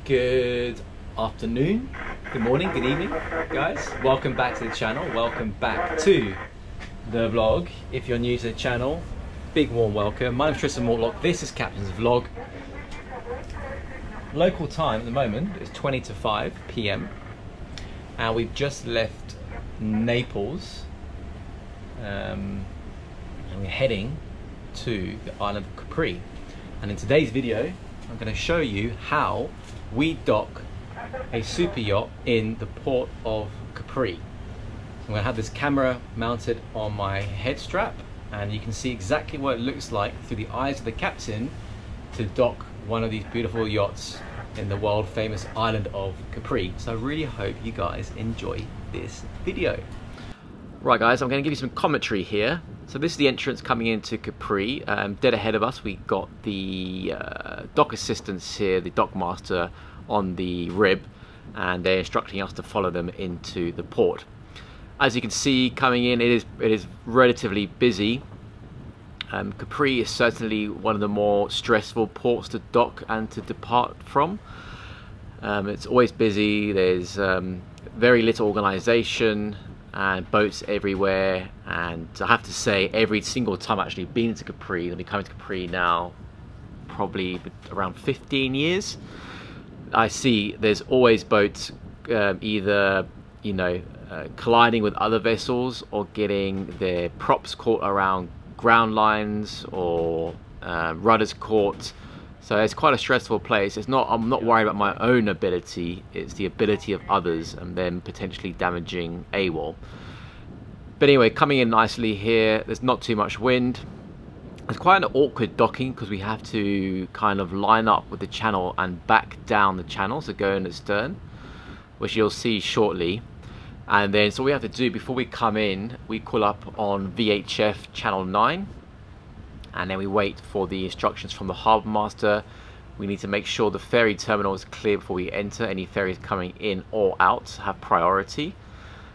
Good afternoon, good morning, good evening, guys. Welcome back to the channel. Welcome back to the vlog. If you're new to the channel, big warm welcome. My name's Tristan Mortlock. This is Captain's Vlog. Local time at the moment is 20 to 5 p.m. and we've just left Naples and we're heading to the island of Capri. And in today's video, I'm going to show you how we dock a super yacht in the port of Capri. I'm going to have this camera mounted on my head strap, and you can see exactly what it looks like through the eyes of the captain to dock one of these beautiful yachts in the world famous island of Capri. So I really hope you guys enjoy this video. Right guys, I'm going to give you some commentary here. So this is the entrance coming into Capri. Dead ahead of us, we got the dock assistants here, the dock master on the rib, and they're instructing us to follow them into the port. As you can see, coming in, it is relatively busy. Capri is certainly one of the more stressful ports to dock and to depart from. It's always busy. There's very little organisation and boats everywhere, and I have to say, every single time I've actually been to Capri, I've been coming to Capri now probably around 15 years, I see there's always boats either colliding with other vessels or getting their props caught around ground lines or rudders caught. So it's quite a stressful place. I'm not worried about my own ability, it's the ability of others and then potentially damaging AWOL. But anyway, coming in nicely here, there's not too much wind. It's quite an awkward docking because we have to kind of line up with the channel and back down the channel, so go in the stern, which you'll see shortly. And then so what we have to do before we come in, we call up on VHF channel 9. And then we wait for the instructions from the harbour master. We need to make sure the ferry terminal is clear before we enter. Any ferries coming in or out have priority,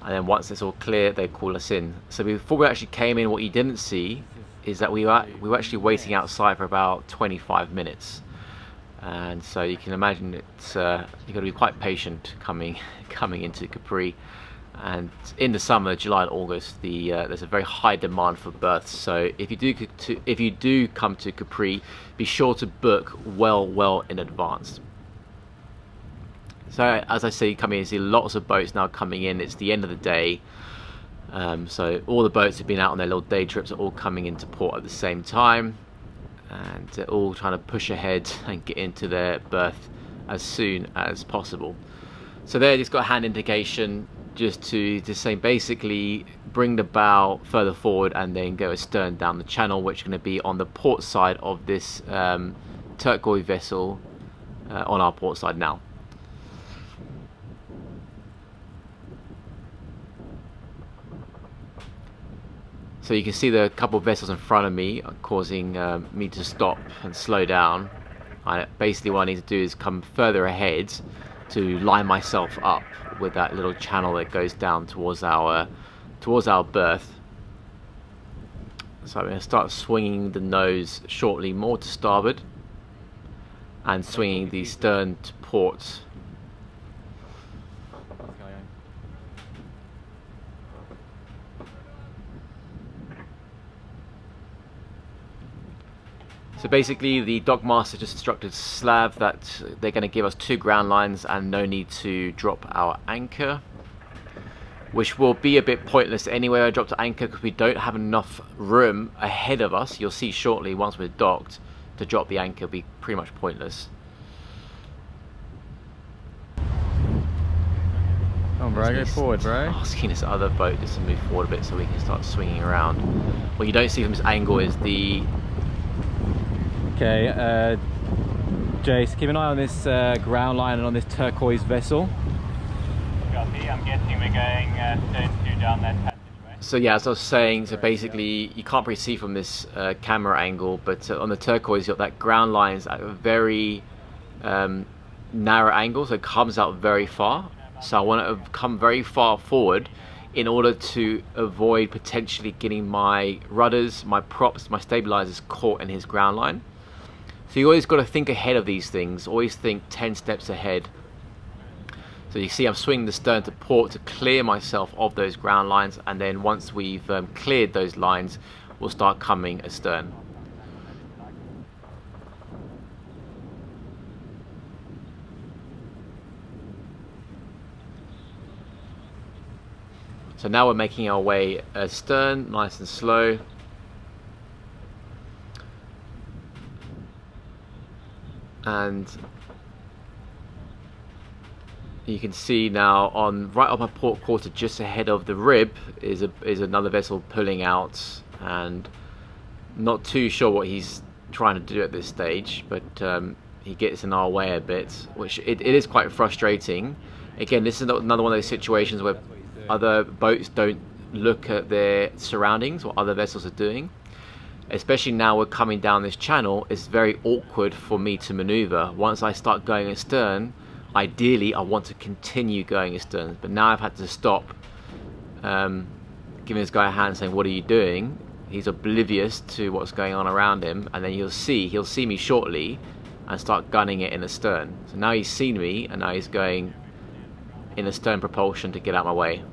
and then once it's all clear, they call us in. So before we actually came in, what you didn't see is that we were actually waiting outside for about 25 minutes, and so you can imagine it's you've got to be quite patient coming into Capri. And in the summer, July and August, there's a very high demand for berths. So if you do come to Capri, be sure to book well in advance. So as I say, coming in, you see lots of boats now coming in. It's the end of the day, so all the boats have been out on their little day trips, are all coming into port at the same time, and they're all trying to push ahead and get into their berth as soon as possible. So there, just got a hand indication, just to say basically bring the bow further forward and then go astern down the channel, which is going to be on the port side of this turquoise vessel on our port side now. So you can see the couple of vessels in front of me are causing me to stop and slow down. Basically what I need to do is come further ahead to line myself up with that little channel that goes down towards our berth. So I'm going to start swinging the nose shortly more to starboard and swinging the stern to port. So basically the dock master just instructed Slav that they're going to give us 2 ground lines and no need to drop our anchor, which will be a bit pointless anyway. I dropped the anchor because we don't have enough room ahead of us. You'll see shortly once we're docked, to drop the anchor will be pretty much pointless. Come on bro, go forward bro. Asking this other boat just to move forward a bit so we can start swinging around. What you don't see from this angle is the... Okay, Jace, keep an eye on this ground line and on this turquoise vessel. Copy, I'm guessing we're going stern to down that passageway. So yeah, as I was saying, so basically you can't really see from this camera angle, but on the turquoise yacht, that ground line is at a very narrow angle, so it comes out very far. So I want to come very far forward in order to avoid potentially getting my rudders, my props, my stabilizers caught in his ground line. So you always got to think ahead of these things, always think 10 steps ahead. So you see I'm swinging the stern to port to clear myself of those ground lines, and then once we've cleared those lines, we'll start coming astern. So now we're making our way astern, nice and slow. And you can see now on right up my port quarter, just ahead of the rib, is another vessel pulling out, and not too sure what he's trying to do at this stage, but he gets in our way a bit, which it is quite frustrating. Again, this is another one of those situations where other boats don't look at their surroundings, what other vessels are doing. Especially now we're coming down this channel, it's very awkward for me to maneuver. Once I start going astern, ideally I want to continue going astern, but now I've had to stop, giving this guy a hand saying, what are you doing? He's oblivious to what's going on around him, and then he'll see me shortly and start gunning it in astern. So now he's seen me, and now he's going in astern propulsion to get out of my way.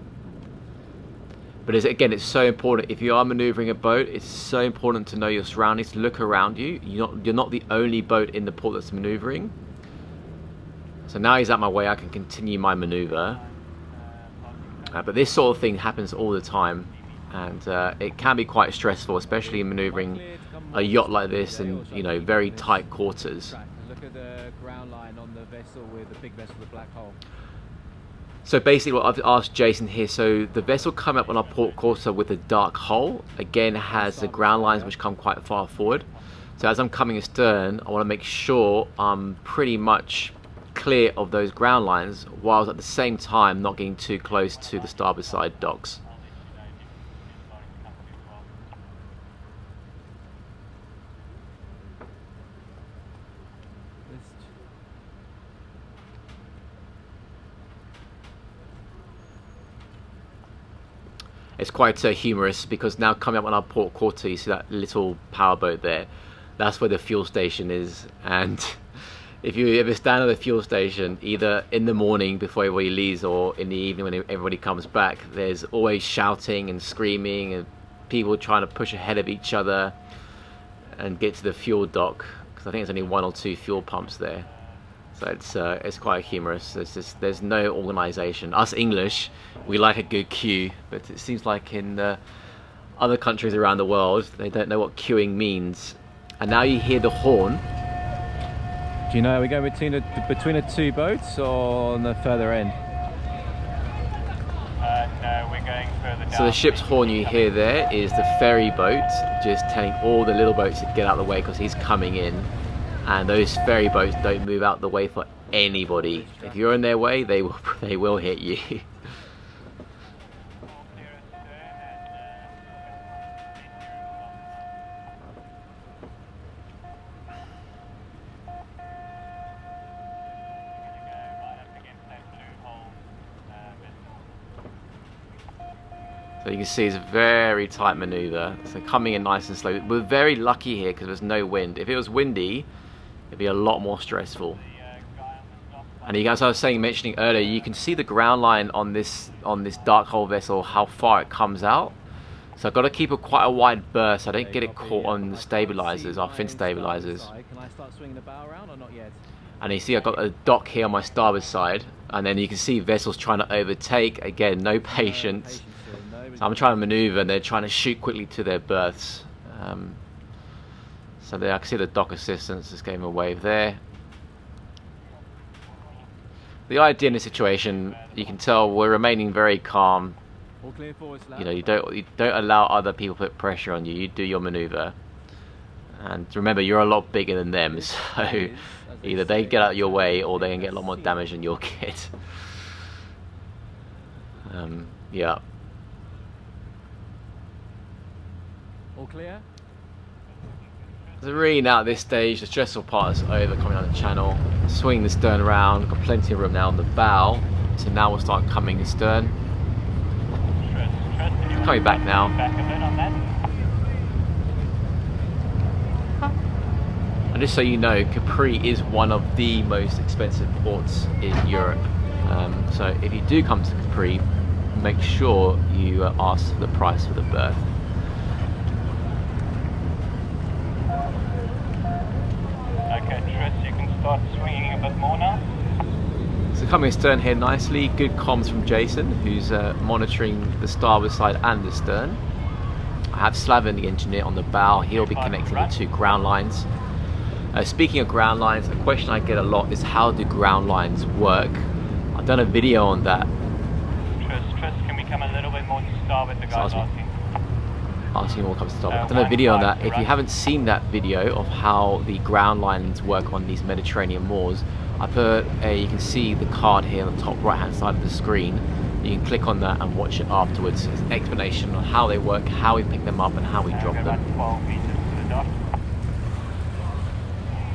But again, it's so important, if you are maneuvering a boat, it's so important to know your surroundings, to look around you. You're not the only boat in the port that's maneuvering. So now he's out my way, I can continue my maneuver. But this sort of thing happens all the time, and it can be quite stressful, especially in maneuvering a yacht like this in, you know, very tight quarters. Look at the ground line on the vessel with the big vessel, the black hole. So basically what I've asked Jason here, so the vessel coming up on our port quarter with a dark hull, again has the ground lines which come quite far forward. So as I'm coming astern, I want to make sure I'm pretty much clear of those ground lines, whilst at the same time not getting too close to the starboard side docks. It's quite humorous, because now coming up on our port quarter, you see that little powerboat there. That's where the fuel station is, and if you ever stand at the fuel station, either in the morning before everybody leaves or in the evening when everybody comes back, there's always shouting and screaming and people trying to push ahead of each other and get to the fuel dock, because I think there's only 1 or 2 fuel pumps there. So it's quite humorous. There's no organisation. Us English, we like a good queue, but it seems like in other countries around the world, they don't know what queuing means. And now you hear the horn. Do you know, are we going between the 2 boats or on the further end? No, we're going further down. So the ship's horn you hear there is the ferry boat, just telling all the little boats to get out of the way because he's coming in. And those ferry boats don't move out the way for anybody. If you're in their way, they will hit you. So you can see it's a very tight maneuver. So coming in nice and slow. We're very lucky here because there's no wind. If it was windy, it'd be a lot more stressful. And you guys, I was mentioning earlier, you can see the ground line on this dark hull vessel, how far it comes out. So I've got to keep quite a wide berth so I don't get it caught on the stabilizers, our fin stabilizers. Can I start swinging the bow around or not yet? And you see I've got a dock here on my starboard side, and then you can see vessels trying to overtake. Again, no patience. So I'm trying to maneuver and they're trying to shoot quickly to their berths. So there I can see the dock assistants just gave him a wave there. The idea in this situation, you can tell we're remaining very calm. You know, you don't allow other people to put pressure on you. You do your maneuver. And remember, you're a lot bigger than them, so either they get out of your way or they can get a lot more damage than you'll get. Yeah. All clear? So really now at this stage, the stressful part is over, coming down the channel, swinging the stern around, got plenty of room now on the bow, so now we'll start coming astern. Coming back now. Back a bit on that. And just so you know, Capri is one of the most expensive ports in Europe. So if you do come to Capri, make sure you ask for the price for the berth. Okay, Tris, you can start swinging a bit more now. So coming astern here nicely, good comms from Jason, who's monitoring the starboard side and the stern. I have Slaven, the engineer, on the bow. He'll be connecting the two ground lines. Speaking of ground lines, a question I get a lot is how do ground lines work? I've done a video on that. Tris, can we come a little bit more to starboard? The guy's asking what comes to starboard. I've done a video on that. If you haven't seen that video of how the ground lines work on these Mediterranean moors, I put you can see the card here on the top right hand side of the screen. You can click on that and watch it afterwards. It's an explanation on how they work, how we pick them up and how we drop them. About 12 meters to the dock.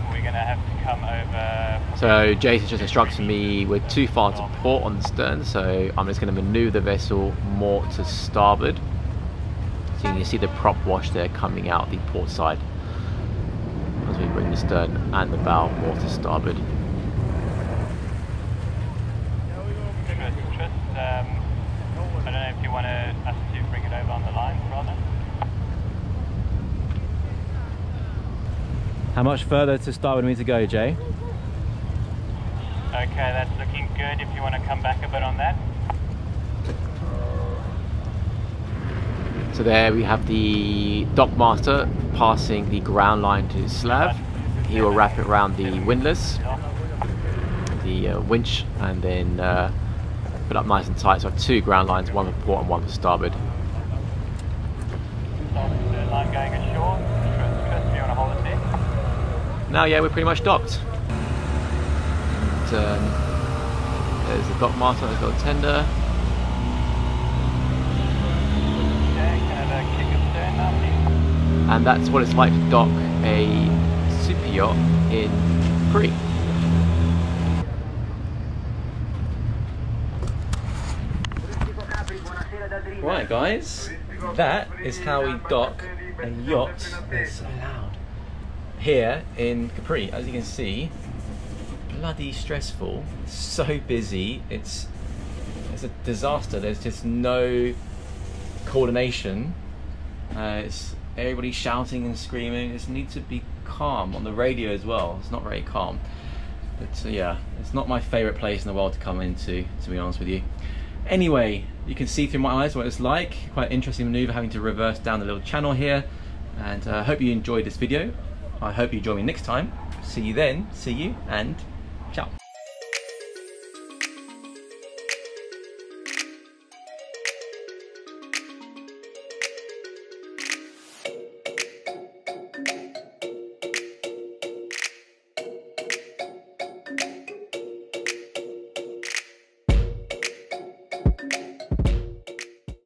We're going to have to come over. So Jason just instructed me we're too far to port on the stern, so I'm just going to maneuver the vessel more to starboard. So you can see the prop wash there coming out the port side as we bring the stern and the bow more to starboard. Tris, I don't know if you want us to bring it over on the line rather. How much further to starboard do we need to go, Jay? Okay, that's looking good. If you want to come back a bit on that. So there we have the dockmaster passing the ground line to Slav. He will wrap it around the windlass, the winch, and then put up nice and tight. So I have two ground lines, one for port and one for starboard. Line going ashore. Tris, do you want to hold it there? Now, yeah, we're pretty much docked. And, there's the dockmaster, there's got a tender. And that's what it's like to dock a super yacht in Capri. Right guys, that is how we dock a yacht. It's so loud. Here in Capri, as you can see, bloody stressful, so busy, it's a disaster. There's just no coordination. It's everybody shouting and screaming. It needs to be calm on the radio as well. It's not very calm. But yeah, it's not my favourite place in the world to come into, to be honest with you. Anyway, you can see through my eyes what it's like. Quite an interesting manoeuvre having to reverse down the little channel here. And I hope you enjoyed this video. I hope you join me next time. See you then, see you, and